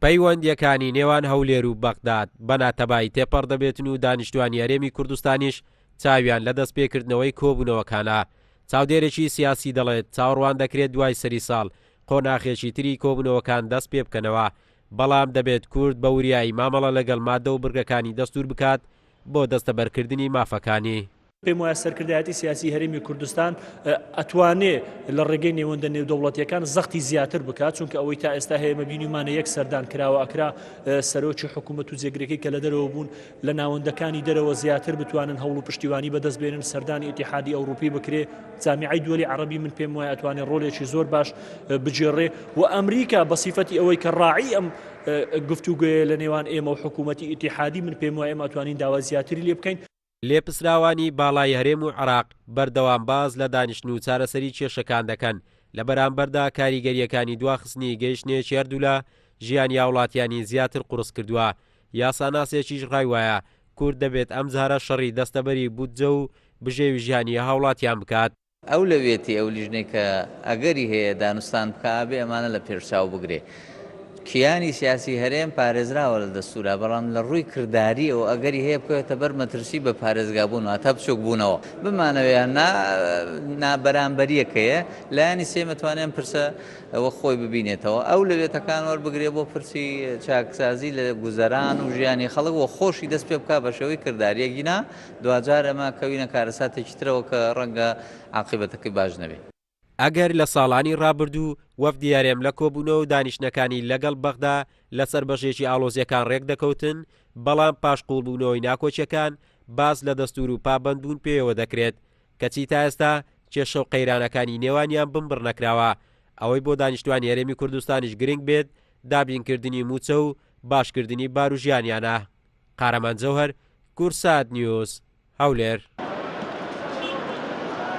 پەیوەندیەکانی نێوان هەولێر و بەغداد بەناتەبای تێپەڕ دەبێتن و دانیشتوانی هەرێمی کوردستانیش چاویان لە دەستپێکردنەوەی کۆبوونەوەکانە. چاودێرێکی سیاسی دەڵێت چاوەڕوان دەکرێت دوای سەری ساڵ قۆناغێکی تری کۆبوونەوەکان دەست پێ بکەنەوە، بەڵام دەبێت کورد بە وریایی مامەڵە لەگەڵ مادە و بڕگەکانی دەستور بکات بۆ دەستەبەرکردنی مافەکانی. پێم وایە سەرکردایەتی سیاسی هەرێمی کوردستان ئەتوانێ لە ڕێگەی نێوەندە نێودەوڵەتیەکان زەختی زیاتر بکات، چونکە ئەوەی تا ئێستا هەیە بینیمانە یەک سەردان کراوە ئەکرا سەرۆکی حکوومەت و جێگرەکەی کە لە دەرەوە بوون لە ناوەندەکانی دەرەوە زیاتر بتوانن هەوڵ و پشتیوانی بەدەست بێنن، سەردانی ئیتیحادی ئەوروپی بکرێ، جامیعەی دووەلی عەرەبی من پێم وایە ئەتوانێت ڕۆلێکی زۆر باش بجێڕێ و ئەمریکا بە سیفەتی ئەوەی کە ڕاعی ئەم گفتوگوێ لە نێوان ئێمە و حکوومەتی ئیتیحادی من پێم وایە ئێمە ئەتوانین داوا زیاتری لێ بکەین. لێپسراوانی باڵای هەرێم و عێراق بەردەوام باز لە دانیشتن و چارەسەری کێشەکان دەکەن لە بەرامبەردا کاریگەریەکانی دواخستنی گەیشتنێکی هەردوو لە ژیانی هاوڵاتیانی زیاتر قورس کردووە. یاساناسێکیش ڕای وایە کورد دەبێت ئەم جارە شەڕی دەستەبەری بودجە و بژێوی ژیانی هاوڵاتیان بکات. ئەو لەوێتی ئەو لیژنەی کە ئەگەری هەیە دانوستان بکابێ ئەمانە لە پێشچاو بگرێ. کیانی سیاسی هەرێم پارێزراوە لە دەستورا، بەڵام لە ڕووی کردداریەوە ئەگەری هەیە بکەوێتە بەر مەترسی بە پارێزگابوون و تا بچووک بوونەوە بمانەوەیان نابەرامبەریەکەیە لایانی سێمەتوانێن پرسە ئەوە خۆی ببینێتەوە. ئەو لەوێتەکان وەربگرێ بۆ پرسی چاکسازی لە گوزەران و ژیانی خەڵک و خۆشی دەست پێ بکە بە شێوەی کردداریەکینا دوجار ئەمە کەوینە کارەساتێکی ترەوە کە ڕەنگە عاقبەتەکەی باش نەبێت. ئەگەر لە ساڵانی ڕابردوو وەفدی هەرێم لە کۆبوونەوە و دانیشتەکانی لەگەڵ بەغدا لەسەر بەشێکی ئاڵۆزیەکان ڕێک دەکەوتن، بەڵام پاش قوڵبوونەوەی ناکۆچیەکان باز لە دەستور و پابەندبوون پێوە دەکرێت، کەچی تا ئێستا کێشە و قەیرانەکانی نێوانیان بمبڕ نەکراوە. ئەوەی بۆ دانیشتوانی هەرێمی کوردستانیش گرنگ بێت دابینکردنی موچە و باشکردنی بار و ژیانیانە. قارەمان جەوهەر، کورسات نیوز، هەولێر.